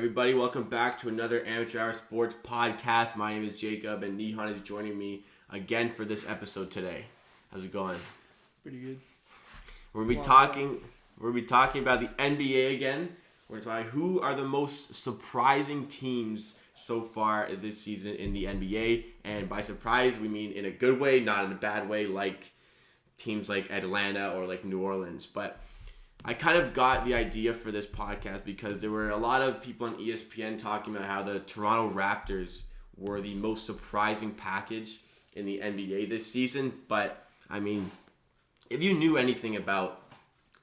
everybody? Welcome back to another Amateur Hour Sports podcast. My name is Jacob, and Nihan is joining me again for this episode today. How's it going? Pretty good. We're gonna be talking about the NBA again. We're talking who are the most surprising teams so far this season in the NBA, and by surprise we mean in a good way, not in a bad way, like teams like Atlanta or like New Orleans. But I kind of got the idea for this podcast because there were a lot of people on ESPN talking about how the Toronto Raptors were the most surprising package in the NBA this season. But I mean, if you knew anything about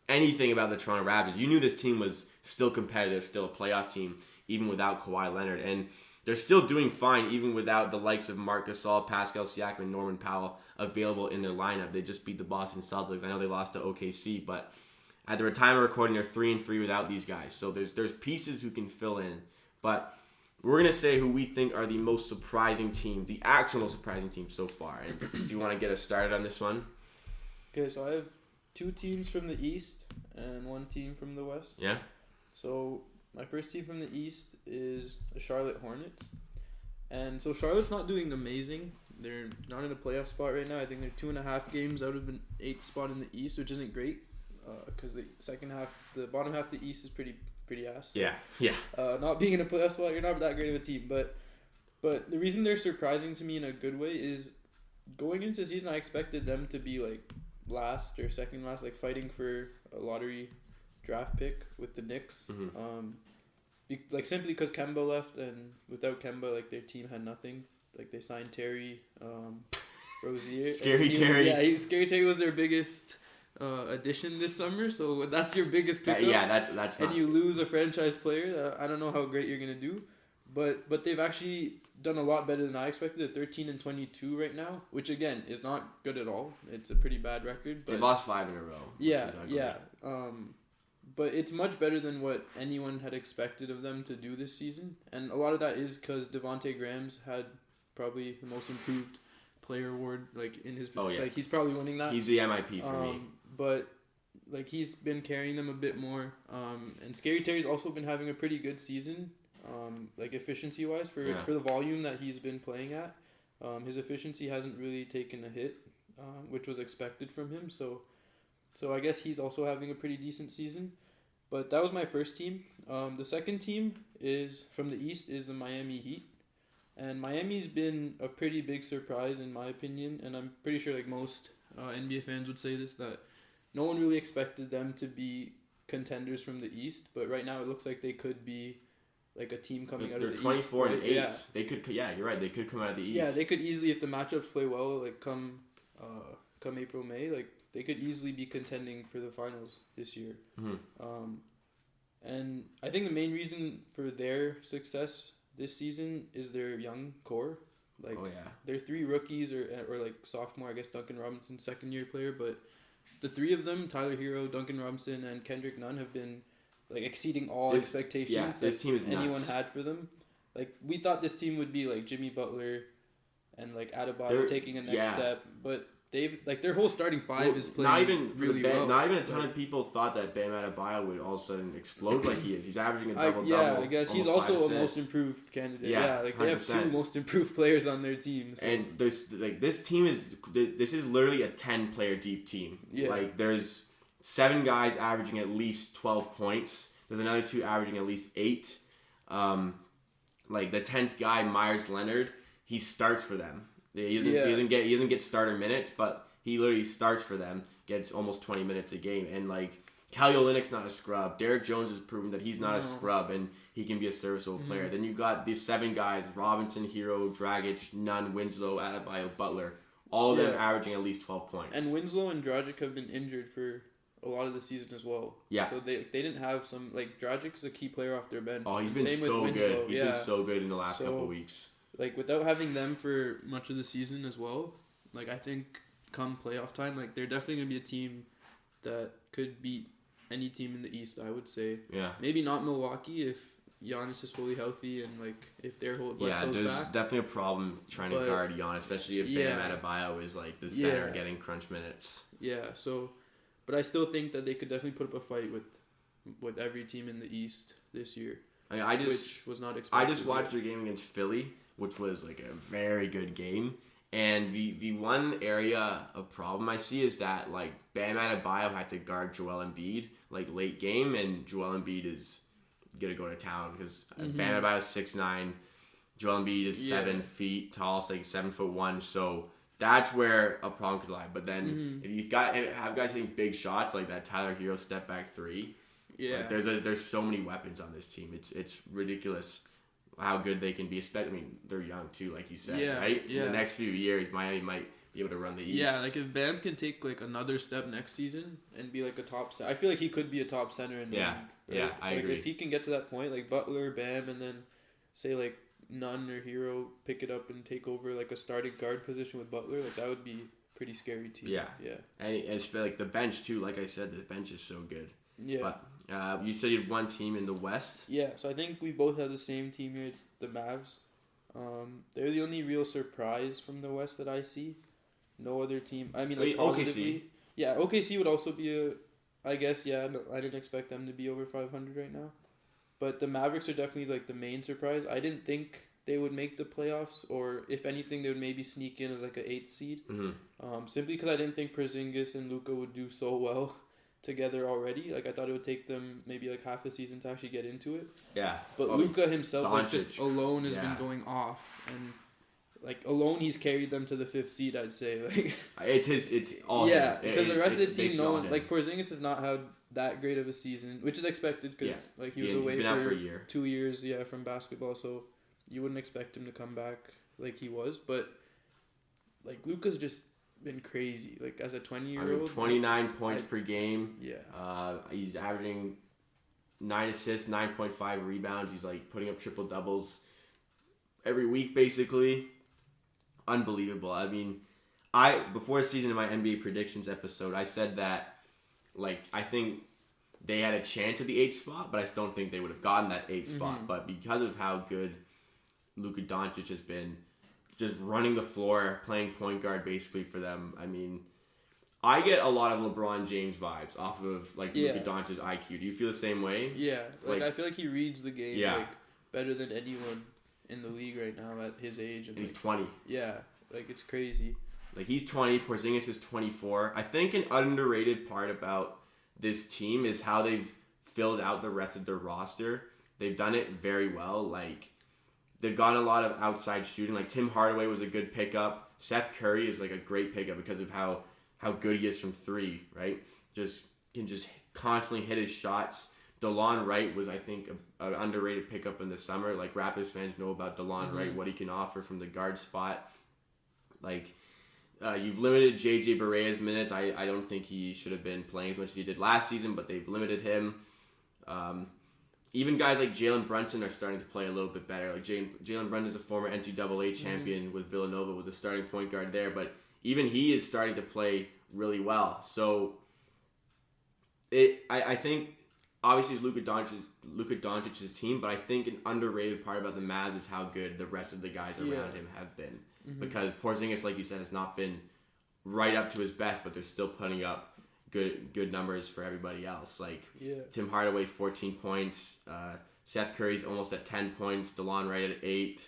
the Toronto Raptors, you knew this team was still competitive, still a playoff team, even without Kawhi Leonard. And they're still doing fine, even without the likes of Marc Gasol, Pascal Siakam, and Norman Powell available in their lineup. They just beat the Boston Celtics. I know they lost to OKC, but at the time of recording, they're 3-3 without these guys. So there's pieces who can fill in. But we're going to say who we think are the most surprising team, the actual most surprising team so far. And do you want to get us started on this one? Okay, so I have two teams from the East and one team from the West. Yeah? So my first team from the East is the Charlotte Hornets. And so Charlotte's not doing amazing. They're not in a playoff spot right now. I think they're 2.5 games out of an 8th spot in the East, which isn't great. Because the bottom half of the East is pretty ass. Yeah. Not being in a playoff spot, you're not that great of a team. But the reason they're surprising to me in a good way is going into the season, I expected them to be like last or second last, like fighting for a lottery draft pick with the Knicks. Mm-hmm. Simply because Kemba left, and without Kemba, like their team had nothing. Like they signed Terry Rozier. Scary Terry. Scary Terry was their biggest addition this summer, so that's your biggest pickup. That's and you lose a franchise player. I don't know how great you're gonna do, but they've actually done a lot better than I expected. They're 13-22 right now, which again is not good at all. It's a pretty bad record. But they've lost 5 in a row. Yeah. But it's much better than what anyone had expected of them to do this season, and a lot of that is because Devontae Graham's had probably the most improved player award, like in his. Oh yeah. Like he's probably winning that. He's the MIP for me. But like he's been carrying them a bit more. And Scary Terry's also been having a pretty good season. Like efficiency wise for the volume that he's been playing at. His efficiency hasn't really taken a hit, which was expected from him. So I guess he's also having a pretty decent season. But that was my first team. The second team is from the East is the Miami Heat. And Miami's been a pretty big surprise in my opinion, and I'm pretty sure like most NBA fans would say this, that no one really expected them to be contenders from the East, but right now it looks like they could be like a team coming out of the East. They're 24 and 8. Yeah. They could. Yeah, you're right. They could come out of the East. Yeah, they could easily, if the matchups play well, like come April, May, like they could easily be contending for the finals this year. Mm-hmm. And I think the main reason for their success this season is their young core. Like, they're 3 rookies or like sophomore, I guess Duncan Robinson, second-year player, but the 3 of them, Tyler Hero, Duncan Robinson, and Kendrick Nunn, have been like exceeding all expectations this team is anyone nuts. had for them. Like, we thought this team would be like Jimmy Butler and like Adebayo taking a next step, but they've like their whole starting five is playing really well. Not even a ton of people thought that Bam Adebayo would all of a sudden explode like he is. He's averaging a double-double. Yeah, I guess he's also a most improved candidate. Yeah, like 100%. They have 2 most improved players on their team. So. And there's like this is literally a 10-player deep team. Yeah. Like there's 7 guys averaging at least 12 points. There's another 2 averaging at least 8. Like the 10th guy, Myers Leonard, he starts for them. He doesn't get starter minutes, but he literally starts for them, gets almost 20 minutes a game. And like Kelly Olynyk's not a scrub. Derek Jones has proven that he's not a scrub and he can be a serviceable player. Then you got these 7 guys: Robinson, Hero, Dragic, Nunn, Winslow, Adebayo, Butler. All of them averaging at least 12 points. And Winslow and Dragic have been injured for a lot of the season as well. Yeah. So they didn't have some, like, Dragic's a key player off their bench. Oh, he's been so good. He's been so good in the last couple of weeks. Like, without having them for much of the season as well, like, I think come playoff time, like, they're definitely going to be a team that could beat any team in the East, I would say. Yeah. Maybe not Milwaukee if Giannis is fully healthy and, like, if their whole Bledsoe's there's back. Definitely a problem trying to guard Giannis, especially if Bam Adebayo is, like, the center getting crunch minutes. Yeah, so... But I still think that they could definitely put up a fight with every team in the East this year. I mean, which was not expected. I just watched their game against Philly, which was like a very good game. And the one area of problem I see is that like Bam Adebayo had to guard Joel Embiid like late game, and Joel Embiid is gonna go to town because Bam Adebayo is 6'9", Joel Embiid is 7 feet tall, so like 7'1". So that's where a problem could lie. But then if you have guys hitting big shots like that Tyler Hero step back three, like, there's so many weapons on this team. It's ridiculous how good they can be. Especially, I mean, they're young too, like you said, right? Yeah. In the next few years, Miami might be able to run the East. Yeah, like if Bam can take like another step next season and be like a top center, I feel like he could be a top center in the league. Right? Yeah, so I agree. If he can get to that point, like Butler, Bam, and then say like Nunn or Hero pick it up and take over like a starting guard position with Butler, like that would be pretty scary too. Yeah. Yeah. And it's like the bench too. Like I said, the bench is so good. Yeah. But you said you had one team in the West. Yeah, so I think we both have the same team here. It's the Mavs. They're the only real surprise from the West that I see. No other team. I mean, like positively. OKC. Yeah, OKC would also be a. I guess yeah. No, I didn't expect them to be over 500 right now, but the Mavericks are definitely like the main surprise. I didn't think they would make the playoffs, or if anything, they would maybe sneak in as like an 8th seed. Simply because I didn't think Porzingis and Luka would do so well together already. Like I thought it would take them maybe like half a season to actually get into it. Yeah. But Luka himself, like just Doncic. alone, has been going off, and like alone, he's carried them to the 5th seed. I'd say like it's all yeah, him. because the rest of the team, based no on one him. like Porzingis has not had that great of a season, which is expected because like he was he's away been out for a year. 2 years, from basketball, so you wouldn't expect him to come back like he was. But like Luka's just been crazy. Like as a 20-year-old, 29 points per game. Yeah. He's averaging 9 assists, 9.5 rebounds. He's like putting up triple doubles every week, basically. Unbelievable. I mean, before the season in my NBA predictions episode, I said that like I think they had a chance at the 8th spot, but I still don't think they would have gotten that 8th spot. But because of how good Luka Doncic has been, just running the floor, playing point guard basically for them. I mean, I get a lot of LeBron James vibes off of like Luka Doncic's IQ. Do you feel the same way? Yeah, like I feel like he reads the game like better than anyone in the league right now at his age. And he's 20. Yeah, like it's crazy. Like he's 20, Porzingis is 24. I think an underrated part about this team is how they've filled out the rest of their roster. They've done it very well. Like they've gotten a lot of outside shooting. Like Tim Hardaway was a good pickup. Seth Curry is like a great pickup because of how good he is from 3, right? Can just constantly hit his shots. DeLon Wright was, I think, an underrated pickup in the summer. Like Raptors fans know about DeLon Wright, what he can offer from the guard spot. Like you've limited JJ Barea's minutes. I don't think he should have been playing as much as he did last season, but they've limited him. Even guys like Jalen Brunson are starting to play a little bit better. Like Jalen Brunson is a former NCAA champion with Villanova, was a starting point guard there, but even he is starting to play really well. So I think obviously it's Luka Doncic's team, but I think an underrated part about the Mavs is how good the rest of the guys around him have been. Because Porzingis, like you said, has not been right up to his best, but they're still putting up good numbers for everybody else. Like Tim Hardaway, 14 points. Seth Curry's almost at 10 points. DeLon Wright at 8.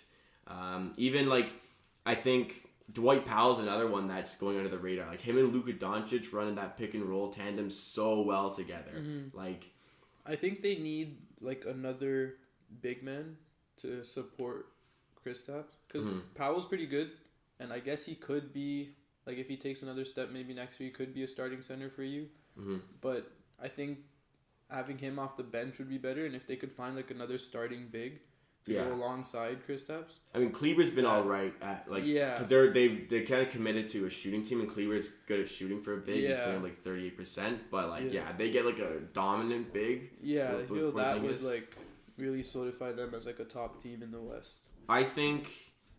Even like I think Dwight Powell's another one that's going under the radar. Like him and Luka Doncic running that pick and roll tandem so well together. Like I think they need like another big man to support Kristaps because Powell's pretty good, and I guess he could be like if he takes another step, maybe next year he could be a starting center for you. But I think having him off the bench would be better, and if they could find like another starting big to go alongside Kristaps. I mean, Kleber's been all right at like because they're kind of committed to a shooting team, and Kleber's good at shooting for a big. He's playing like 38%, but like they get like a dominant big. Yeah, I feel that would like really solidify them as like a top team in the West. I think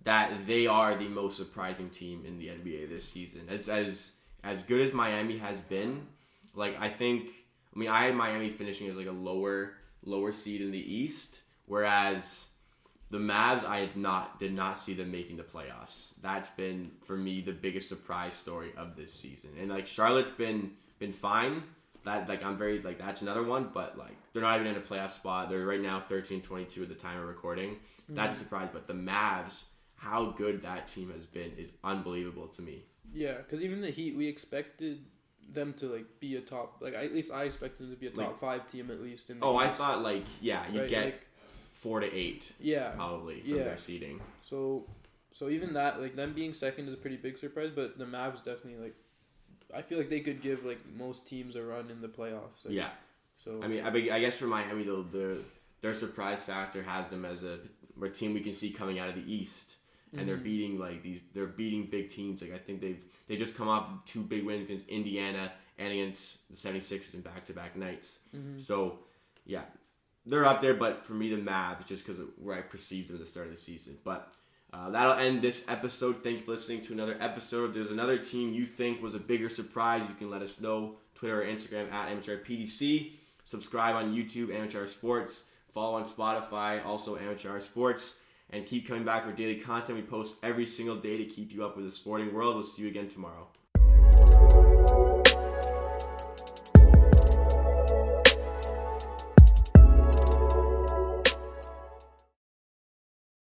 that they are the most surprising team in the NBA this season. As good as Miami has been, like I had Miami finishing as like a lower seed in the East, whereas the Mavs did not see them making the playoffs. That's been for me the biggest surprise story of this season. And like Charlotte's been fine. that like I'm very like that's another one, but like they're not even in a playoff spot. They're right now 13-22 at the time of recording. That's a surprise, but the Mavs, how good that team has been is unbelievable to me. Yeah, because even the Heat, we expected them to like be a top, like at least I expected them to be a top 5 team at least in the East. I East. thought like you'd get like, 4 to 8. Yeah, probably from their seeding. So even that, like them being second is a pretty big surprise, but the Mavs definitely like, I feel like they could give like most teams a run in the playoffs. Like, yeah. So I guess for Miami though, their surprise factor has them as a team we can see coming out of the East. And they're beating they're beating big teams. Like I think they just come off 2 big wins against Indiana and against the 76ers in back-to-back nights. So yeah, they're up there. But for me, the Mavs, just because of where I perceived them at the start of the season. But that'll end this episode. Thank you for listening to another episode. If there's another team you think was a bigger surprise, you can let us know. Twitter or Instagram at AmateurPDC. Subscribe on YouTube, Amateur Sports. Follow on Spotify, also Amateur Sports. And keep coming back for daily content. We post every single day to keep you up with the sporting world. We'll see you again tomorrow.